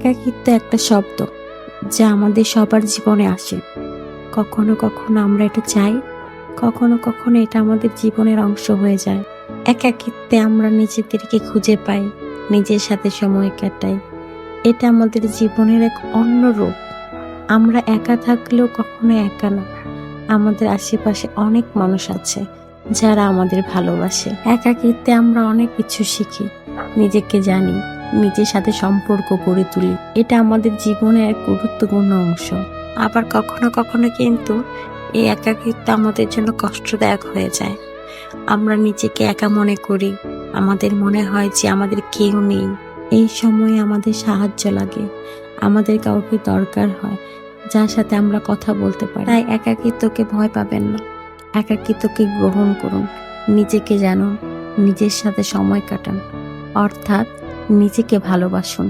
একাকিত্ব একটা শব্দ যা আমাদের সবার জীবনে আসে। কখনো কখনো আমরা এটা চাই, কখনো কখনো এটা আমাদের জীবনের অংশ হয়ে যায়। একাকিত্বে আমরা নিজেদেরকে খুঁজে পাই, নিজের সাথে সময় কাটাই। এটা আমাদের জীবনের এক অন্য রূপ। আমরা একা থাকলেও কখনো একা না। আমাদের আশেপাশে অনেক মানুষ আছে যারা আমাদের ভালোবাসে। একাকিত্বে আমরা অনেক কিছু শিখি, নিজেকে জানি, নিজের সাথে সম্পর্ক গড়ে তুলি। এটা আমাদের জীবনের এক গুরুত্বপূর্ণ অংশ। আবার কখনো কখনো কিন্তু এই একাকিত্ব আমাদের জন্য কষ্টদায়ক হয়ে যায়। আমরা নিজেকে একা মনে করি, আমাদের মনে হয় যে আমাদের কেউ নেই। এই সময়ে আমাদের সাহায্য লাগে, আমাদের কাউকে দরকার হয় যার সাথে আমরা কথা বলতে পারি। তাই একাকিত্বকে ভয় পাবেন না, একাকিত্বকে গ্রহণ করুন, নিজেকে জানুন, নিজের সাথে সময় কাটান, অর্থাৎ নিজেকে ভালোবাসুন।